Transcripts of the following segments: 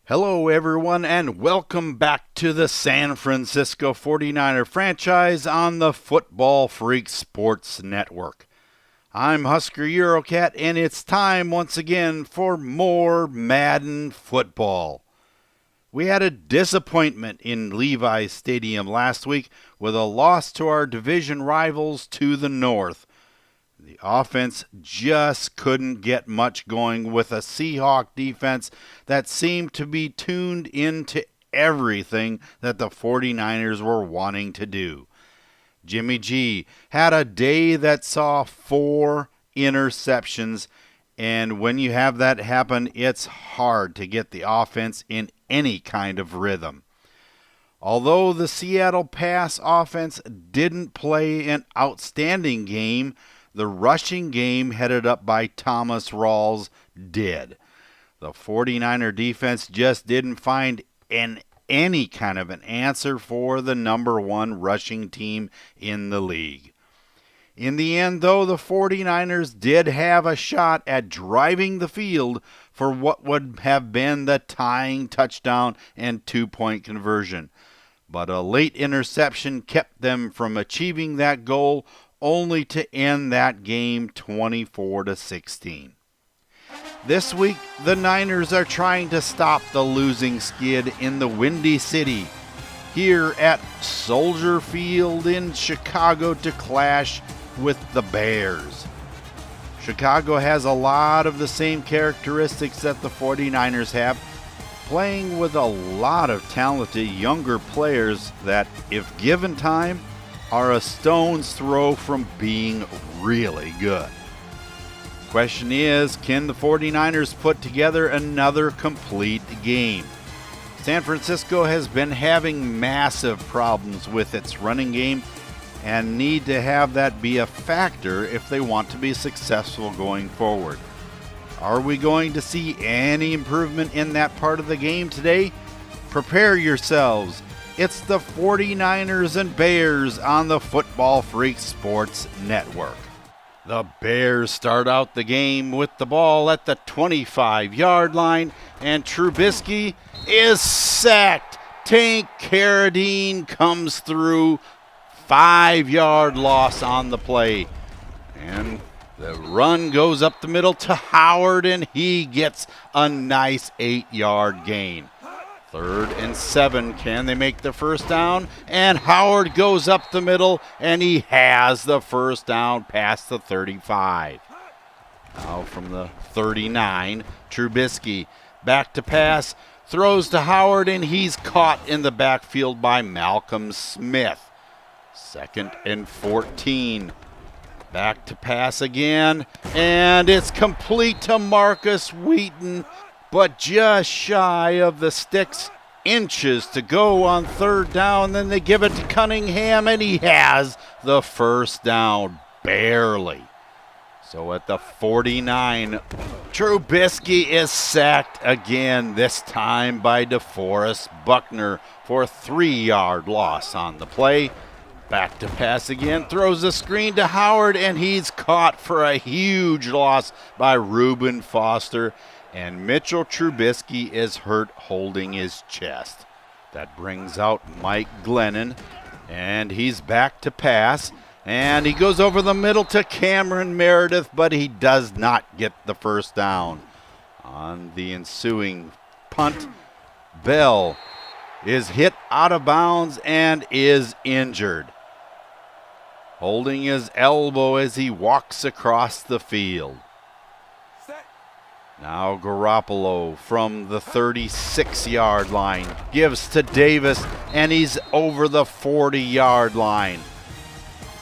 Hello, everyone, and welcome back to the San Francisco 49er franchise on the Football Freak Sports Network. I'm Husker Eurocat, and it's time once again for more Madden football. We had a disappointment in Levi's Stadium last week with a loss to our division rivals to the north. The offense just couldn't get much going with a Seahawk defense that seemed to be tuned into everything that the 49ers were wanting to do. Jimmy G had a day that saw 4 interceptions, and when you have that happen, it's hard to get the offense in any kind of rhythm. Although the Seattle pass offense didn't play an outstanding game, the rushing game headed up by Thomas Rawls did. The 49er defense just didn't find any kind of an answer for the number 1 rushing team in the league. In the end, though, the 49ers did have a shot at driving the field for what would have been the tying touchdown and 2-point conversion. But a late interception kept them from achieving that goal, only to end that game 24-16. This week, the Niners are trying to stop the losing skid in the Windy City here at Soldier Field in Chicago to clash with the Bears. Chicago has a lot of the same characteristics that the 49ers have, playing with a lot of talented younger players that, if given time, are a stone's throw from being really good. Question is, can the 49ers put together another complete game? San Francisco has been having massive problems with its running game and need to have that be a factor if they want to be successful going forward. Are we going to see any improvement in that part of the game today? Prepare yourselves. It's the 49ers and Bears on the Football Freak Sports Network. The Bears start out the game with the ball at the 25-yard line, and Trubisky is sacked. Tank Carradine comes through, 5-yard loss on the play. And the run goes up the middle to Howard, and he gets a nice 8-yard gain. 3rd and 7. Can they make the first down? And Howard goes up the middle, and he has the first down past the 35. Now from the 39, Trubisky back to pass, throws to Howard, and he's caught in the backfield by Malcolm Smith. 2nd and 14. Back to pass again, and it's complete to Marcus Wheaton, but just shy of the sticks, inches to go on 3rd down. Then they give it to Cunningham, and he has the first down, barely. So at the 49, Trubisky is sacked again, this time by DeForest Buckner for a 3-yard loss on the play. Back to pass again, throws the screen to Howard, and he's caught for a huge loss by Reuben Foster. And Mitchell Trubisky is hurt holding his chest. That brings out Mike Glennon, and he's back to pass. And he goes over the middle to Cameron Meredith, but he does not get the first down. On the ensuing punt, Bell is hit out of bounds and is injured, holding his elbow as he walks across the field. Now Garoppolo from the 36-yard line gives to Davis, and he's over the 40-yard line.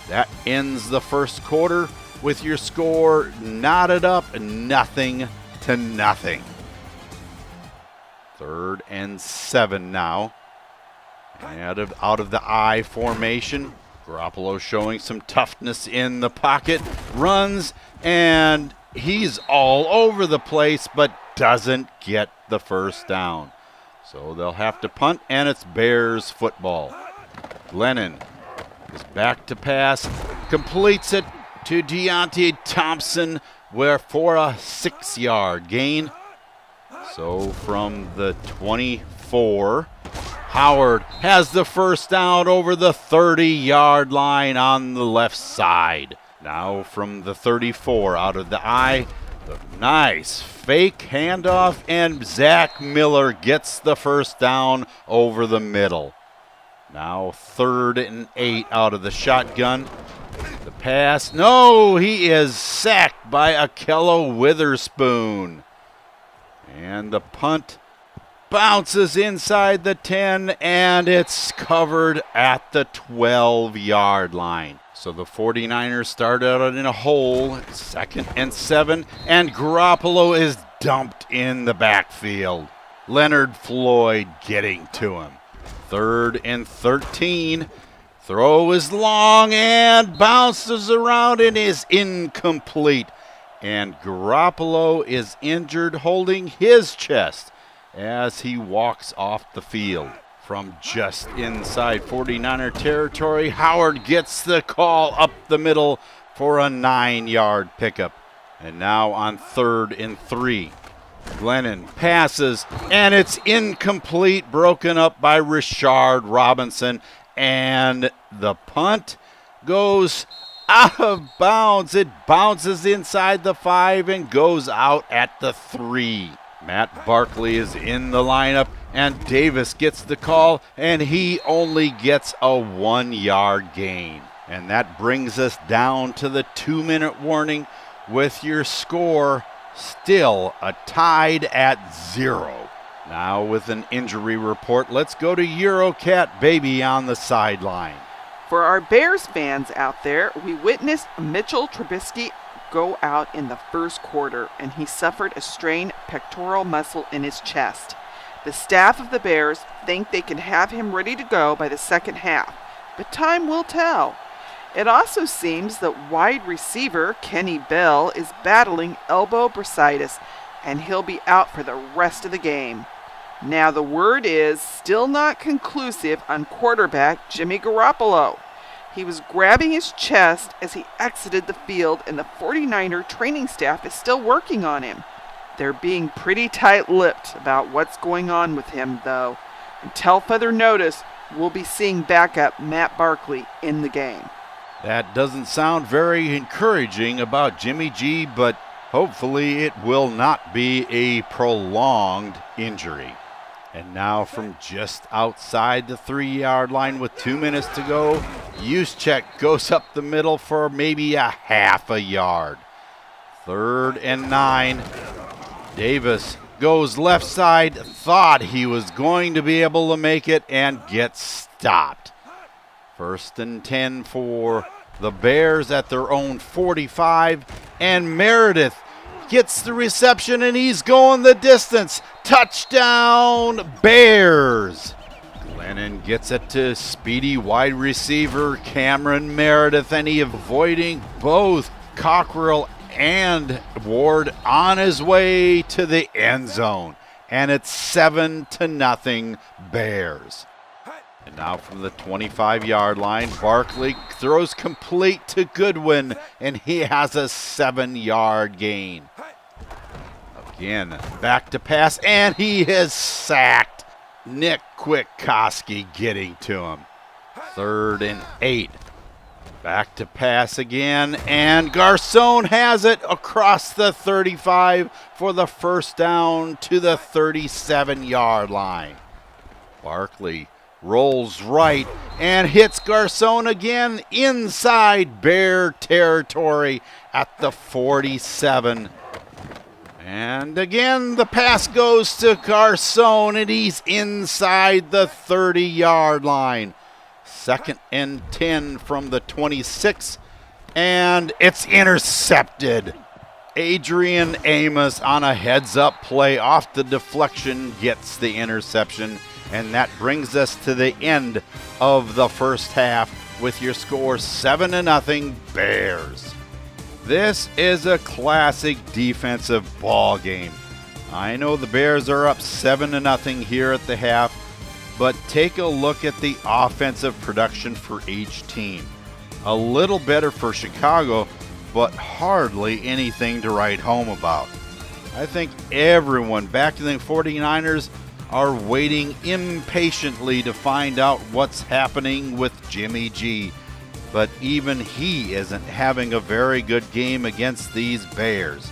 That ends the first quarter with your score knotted up 0-0. 3rd and 7 now. Out of the I formation. Garoppolo showing some toughness in the pocket. Runs, and he's all over the place, but doesn't get the first down. So they'll have to punt, and it's Bears football. Glennon is back to pass, completes it to Deontay Thompson for a 6-yard gain. So from the 24, Howard has the first down over the 30-yard line on the left side. Now from the 34, out of the eye, the nice fake handoff, and Zach Miller gets the first down over the middle. Now 3rd and 8 out of the shotgun. The pass, no, he is sacked by Akello Witherspoon. And the punt bounces inside the 10, and it's covered at the 12-yard line. So the 49ers start out in a hole, 2nd and 7, and Garoppolo is dumped in the backfield. Leonard Floyd getting to him. 3rd and 13. Throw is long and bounces around and is incomplete. And Garoppolo is injured, holding his chest as he walks off the field. From just inside 49er territory, Howard gets the call up the middle for a 9-yard pickup. And now on 3rd and 3. Glennon passes, and it's incomplete, broken up by Rashard Robinson. And the punt goes out of bounds. It bounces inside the 5 and goes out at the 3. Matt Barkley is in the lineup, and Davis gets the call, and he only gets a 1-yard gain. And that brings us down to the 2-minute warning with your score still tied at 0. Now with an injury report, let's go to Eurocat Baby on the sideline. For our Bears fans out there, we witnessed Mitchell Trubisky go out in the first quarter, and he suffered a strained pectoral muscle in his chest. The staff of the Bears think they can have him ready to go by the second half, but time will tell. It also seems that wide receiver Kenny Bell is battling elbow bursitis, and he'll be out for the rest of the game. Now the word is still not conclusive on quarterback Jimmy Garoppolo. He was grabbing his chest as he exited the field, and the 49er training staff is still working on him. They're being pretty tight-lipped about what's going on with him, though. Until further notice, we'll be seeing backup Matt Barkley in the game. That doesn't sound very encouraging about Jimmy G, but hopefully it will not be a prolonged injury. And now from just outside the 3-yard line with 2 minutes to go, Juszczyk goes up the middle for maybe a half a yard. 3rd and 9. Davis goes left side, thought he was going to be able to make it, and gets stopped. 1st and 10 for the Bears at their own 45, and Meredith gets the reception, and he's going the distance. Touchdown, Bears! Glennon gets it to speedy wide receiver Cameron Meredith, and he avoiding both Cockrell and Ward on his way to the end zone. And it's 7-0 Bears. And now from the 25-yard line, Barkley throws complete to Goodwin, and he has a 7-yard gain. Again, back to pass, and he is sacked. Nick Kwiatkowski getting to him. 3rd and 8. Back to pass again, and Garcon has it across the 35 for the first down to the 37-yard line. Barkley rolls right and hits Garcon again inside Bear territory at the 47. And again, the pass goes to Garcon, and he's inside the 30-yard line. 2nd and 10 from the 26, and it's intercepted. Adrian Amos on a heads-up play off the deflection gets the interception, and that brings us to the end of the first half with your score 7-0 Bears. This is a classic defensive ball game. I know the Bears are up 7-0 here at the half, but take a look at the offensive production for each team. A little better for Chicago, but hardly anything to write home about. I think everyone back in the 49ers are waiting impatiently to find out what's happening with Jimmy G. But even he isn't having a very good game against these Bears.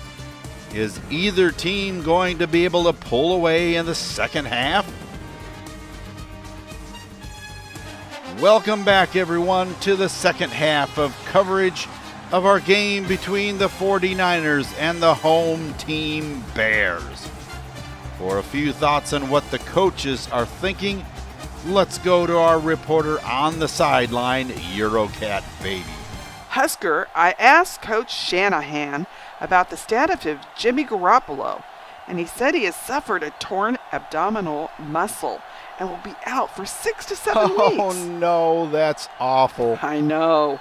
Is either team going to be able to pull away in the second half? Welcome back, everyone, to the second half of coverage of our game between the 49ers and the home team Bears. For a few thoughts on what the coaches are thinking, let's go to our reporter on the sideline, Eurocat Baby. Husker, I asked Coach Shanahan about the status of Jimmy Garoppolo, and he said he has suffered a torn abdominal muscle and will be out for 6 to 7 weeks. Oh no, that's awful. I know.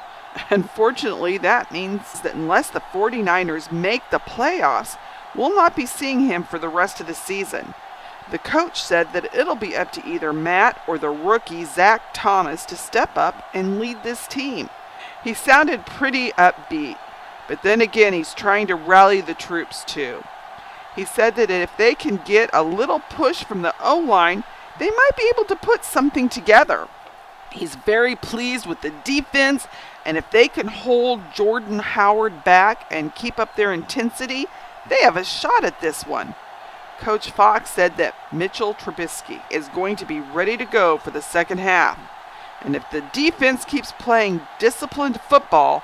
Unfortunately, that means that unless the 49ers make the playoffs, we'll not be seeing him for the rest of the season. The coach said that it'll be up to either Matt or the rookie Zach Thomas to step up and lead this team. He sounded pretty upbeat, but then again he's trying to rally the troops too. He said that if they can get a little push from the O-line, they might be able to put something together. He's very pleased with the defense, and if they can hold Jordan Howard back and keep up their intensity, they have a shot at this one. Coach Fox said that Mitchell Trubisky is going to be ready to go for the second half. And if the defense keeps playing disciplined football,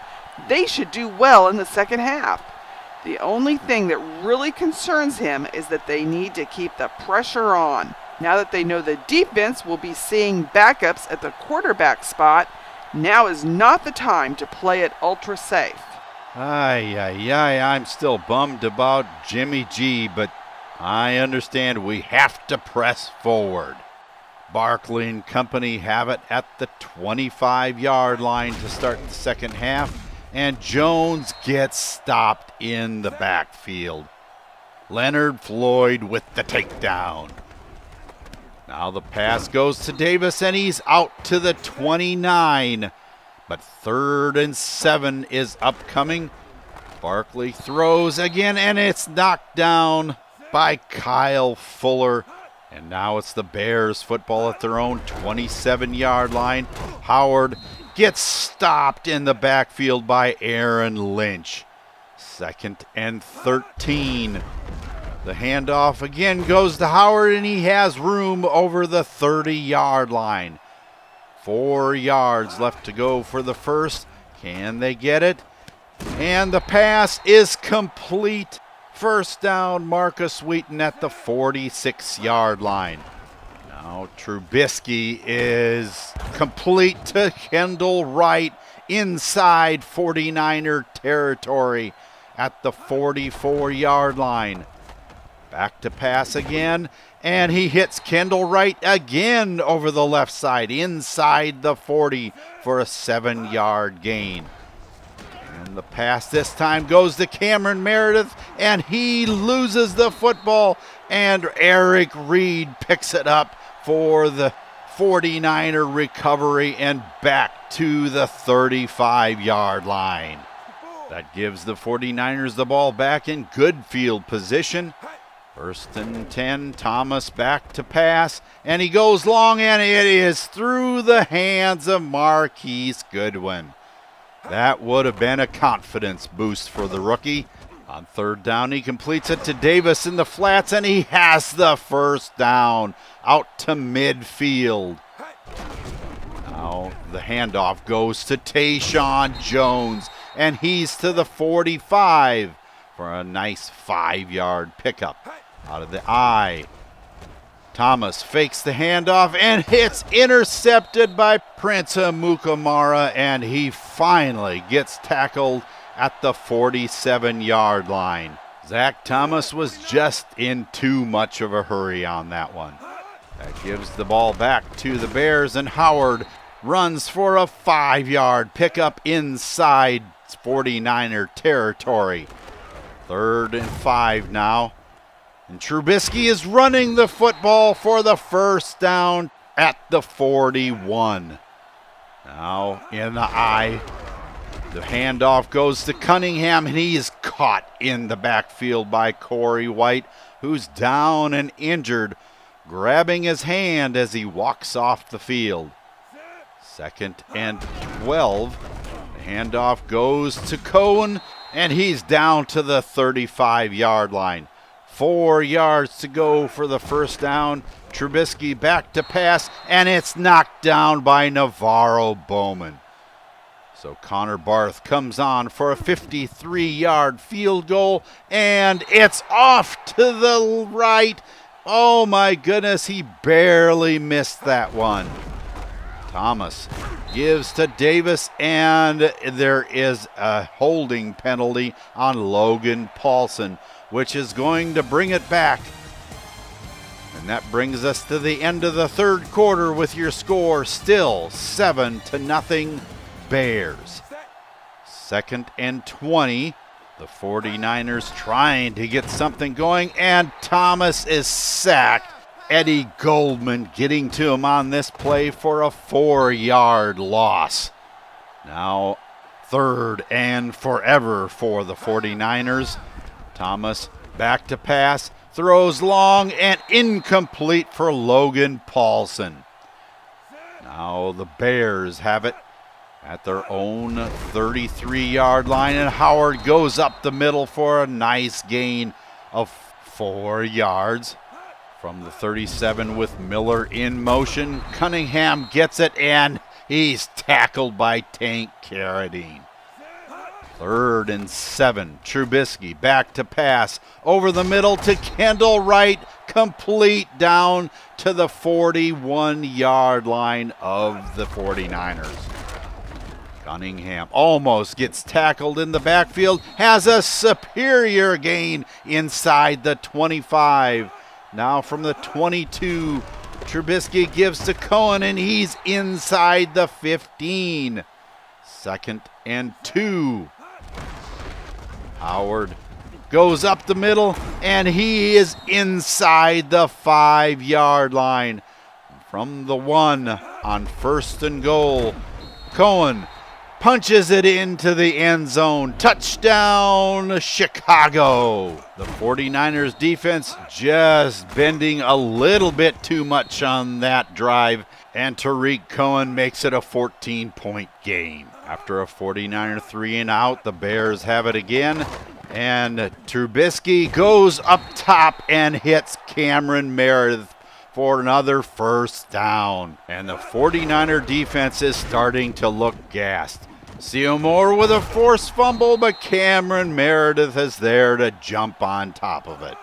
they should do well in the second half. The only thing that really concerns him is that they need to keep the pressure on. Now that they know the defense will be seeing backups at the quarterback spot, now is not the time to play it ultra safe. I'm still bummed about Jimmy G, but I understand we have to press forward. Barkley and company have it at the 25-yard line to start the second half, and Jones gets stopped in the backfield. Leonard Floyd with the takedown. Now the pass goes to Davis, and he's out to the 29. But 3rd and 7 is upcoming. Barkley throws again, and it's knocked down by Kyle Fuller. And now it's the Bears football at their own 27-yard line. Howard gets stopped in the backfield by Aaron Lynch. 2nd and 13. The handoff again goes to Howard, and he has room over the 30-yard line. 4 yards left to go for the first. Can they get it? And the pass is complete. First down, Marcus Wheaton at the 46-yard line. Now Trubisky is complete to Kendall Wright inside 49er territory at the 44-yard line. Back to pass again, and he hits Kendall Wright again over the left side, inside the 40 for a 7-yard gain. And the pass this time goes to Cameron Meredith, and he loses the football, and Eric Reed picks it up for the 49er recovery and back to the 35-yard line. That gives the 49ers the ball back in good field position. 1st and 10, Thomas back to pass, and he goes long, and it is through the hands of Marquise Goodwin. That would have been a confidence boost for the rookie. On 3rd down, he completes it to Davis in the flats, and he has the first down out to midfield. Now the handoff goes to Tayshawn Jones, and he's to the 45 for a nice 5-yard pickup. Out of the eye. Thomas fakes the handoff, and it's intercepted by Prince Amukamara, and he finally gets tackled at the 47-yard line. Zach Thomas was just in too much of a hurry on that one. That gives the ball back to the Bears, and Howard runs for a 5-yard pickup inside 49er territory. 3rd and 5 now. And Trubisky is running the football for the first down at the 41. Now in the eye The handoff goes to Cunningham, and he is caught in the backfield by Corey White, who's down and injured, grabbing his hand as he walks off the field. 2nd and 12. The handoff goes to Cohen, and he's down to the 35-yard line. 4 yards to go for the first down. Trubisky back to pass, and it's knocked down by Navarro Bowman. So Connor Barth comes on for a 53-yard field goal, and it's off to the right. Oh my goodness, he barely missed that one. Thomas gives to Davis, and there is a holding penalty on Logan Paulson, which is going to bring it back. And that brings us to the end of the third quarter with your score still 7-0 Bears. 2nd and 20. The 49ers trying to get something going, and Thomas is sacked. Eddie Goldman getting to him on this play for a 4-yard loss. Now 3rd and forever for the 49ers. Thomas back to pass, throws long and incomplete for Logan Paulson. Now the Bears have it at their own 33-yard line, and Howard goes up the middle for a nice gain of 4 yards. From the 37 with Miller in motion, Cunningham gets it, and he's tackled by Tank Carradine. 3rd and 7. Trubisky back to pass. Over the middle to Kendall Wright. Complete down to the 41-yard line of the 49ers. Cunningham almost gets tackled in the backfield. Has a superior gain inside the 25. Now from the 22, Trubisky gives to Cohen, and he's inside the 15. 2nd and 2. Howard goes up the middle, and he is inside the 5-yard line. From the 1 on 1st and goal, Cohen punches it into the end zone. Touchdown, Chicago. The 49ers defense just bending a little bit too much on that drive, and Tariq Cohen makes it a 14-point game. After a 49er 3-and-out, the Bears have it again, and Trubisky goes up top and hits Cameron Meredith for another first down. And the 49er defense is starting to look gassed. Seymour with a forced fumble, but Cameron Meredith is there to jump on top of it.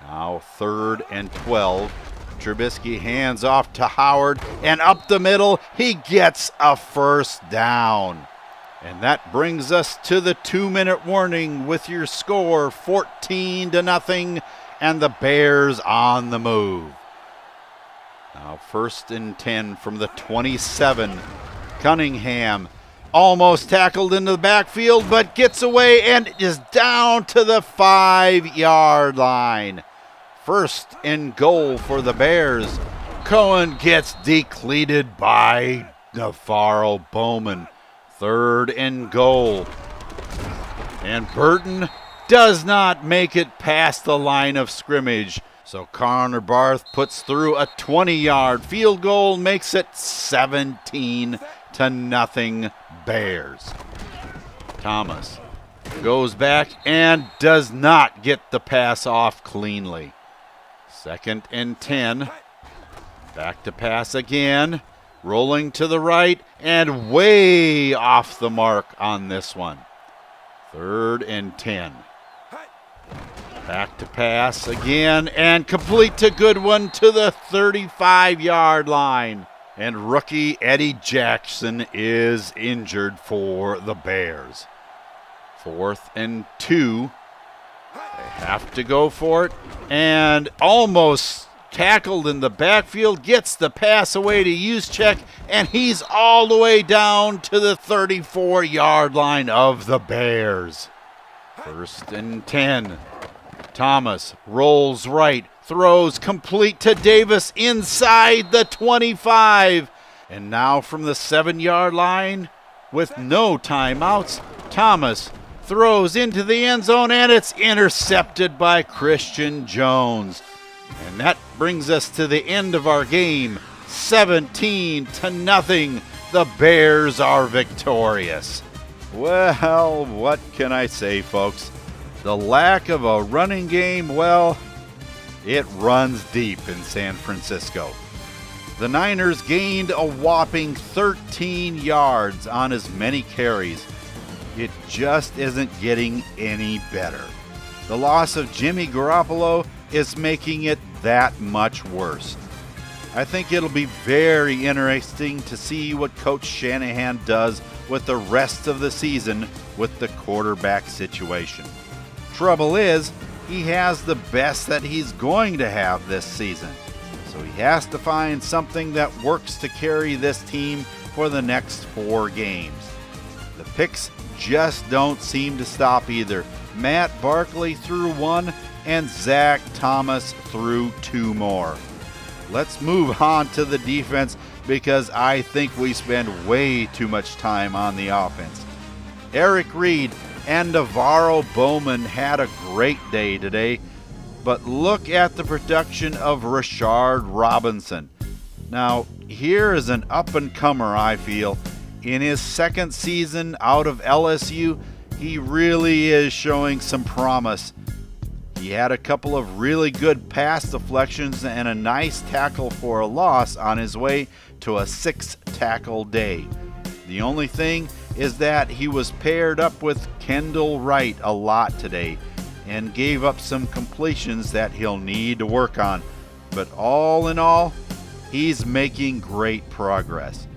Now 3rd and 12. Trubisky hands off to Howard, and up the middle, he gets a first down. And that brings us to the 2-minute warning with your score 14-0, and the Bears on the move. Now 1st and 10 from the 27. Cunningham almost tackled into the backfield, but gets away and is down to the 5-yard line. 1st and goal for the Bears. Cohen gets decleated by Navarro Bowman. 3rd and goal. And Burton does not make it past the line of scrimmage. So Connor Barth puts through a 20-yard field goal, makes it 17-0 Bears. Thomas goes back and does not get the pass off cleanly. 2nd and 10. Back to pass again. Rolling to the right and way off the mark on this one. 3rd and 10. Back to pass again and complete to Goodwin to the 35-yard line. And rookie Eddie Jackson is injured for the Bears. 4th and 2. They have to go for it, and almost tackled in the backfield, gets the pass away to Juszczyk, and he's all the way down to the 34-yard line of the Bears. 1st and 10. Thomas rolls right, throws complete to Davis inside the 25. And now from the 7-yard line, with no timeouts, Thomas throws into the end zone, and it's intercepted by Christian Jones. And that brings us to the end of our game. 17-0. The Bears are victorious. Well, what can I say, folks? The lack of a running game, well, it runs deep in San Francisco. The Niners gained a whopping 13 yards on as many carries. It just isn't getting any better. The loss of Jimmy Garoppolo is making it that much worse. I think it'll be very interesting to see what Coach Shanahan does with the rest of the season with the quarterback situation. Trouble is, he has the best that he's going to have this season. So he has to find something that works to carry this team for the next 4 games. The picks just don't seem to stop either. Matt Barkley threw 1 and Zach Thomas threw 2 more. Let's move on to the defense because I think we spend way too much time on the offense. Eric Reed and Navarro Bowman had a great day today, but look at the production of Rashard Robinson. Now, here is an up-and-comer, I feel. In his second season out of LSU, he really is showing some promise. He had a couple of really good pass deflections and a nice tackle for a loss on his way to a 6-tackle day. The only thing is that he was paired up with Kendall Wright a lot today and gave up some completions that he'll need to work on. But all in all, he's making great progress.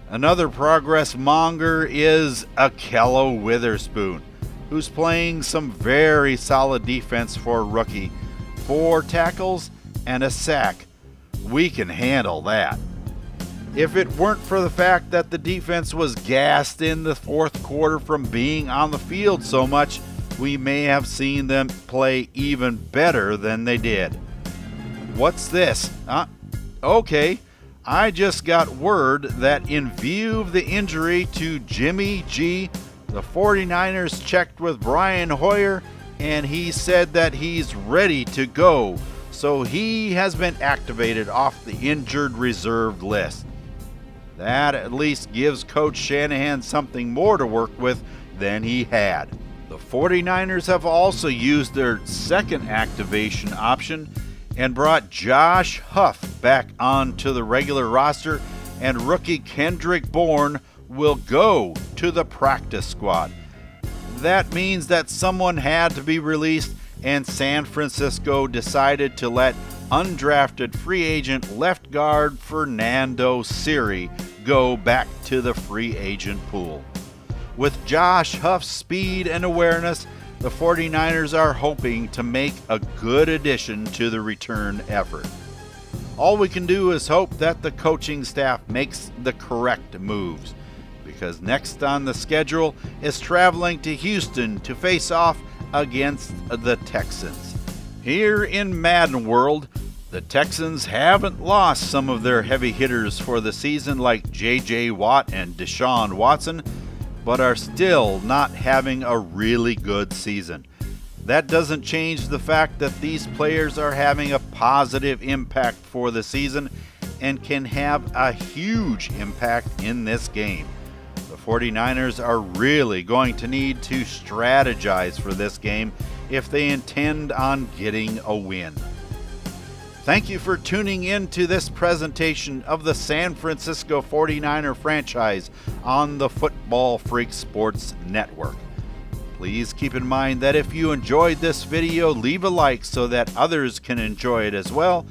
Another progress monger is Akello Witherspoon, who's playing some very solid defense for a rookie. 4 tackles and a sack. We can handle that. If it weren't for the fact that the defense was gassed in the fourth quarter from being on the field so much, we may have seen them play even better than they did. What's this? Okay. I just got word that in view of the injury to Jimmy G, the 49ers checked with Brian Hoyer and he said that he's ready to go. So he has been activated off the injured reserve list. That at least gives Coach Shanahan something more to work with than he had. The 49ers have also used their second activation option and brought Josh Huff back onto the regular roster, and rookie Kendrick Bourne will go to the practice squad. That means that someone had to be released, and San Francisco decided to let undrafted free agent left guard Fernando Siri go back to the free agent pool. With Josh Huff's speed and awareness, the 49ers are hoping to make a good addition to the return effort. All we can do is hope that the coaching staff makes the correct moves, because next on the schedule is traveling to Houston to face off against the Texans. Here in Madden World, the Texans haven't lost some of their heavy hitters for the season like J.J. Watt and Deshaun Watson, but are still not having a really good season. That doesn't change the fact that these players are having a positive impact for the season and can have a huge impact in this game. The 49ers are really going to need to strategize for this game if they intend on getting a win. Thank you for tuning in to this presentation of the San Francisco 49er franchise on the Football Freak Sports Network. Please keep in mind that if you enjoyed this video, leave a like so that others can enjoy it as well.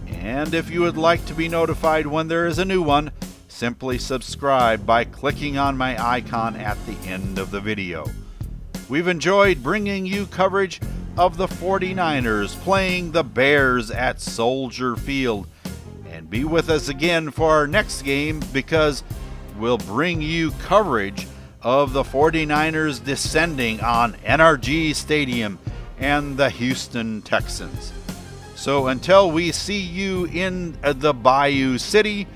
And if you would like to be notified when there is a new one, simply subscribe by clicking on my icon at the end of the video. We've enjoyed bringing you coverage of the 49ers playing the Bears at Soldier Field. And be with us again for our next game, because we'll bring you coverage of the 49ers descending on NRG Stadium and the Houston Texans. So until we see you in the Bayou City,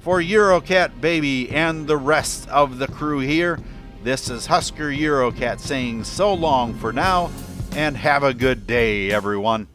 For Eurocat Baby and the rest of the crew here, this is Husker Eurocat saying so long for now, and have a good day, everyone.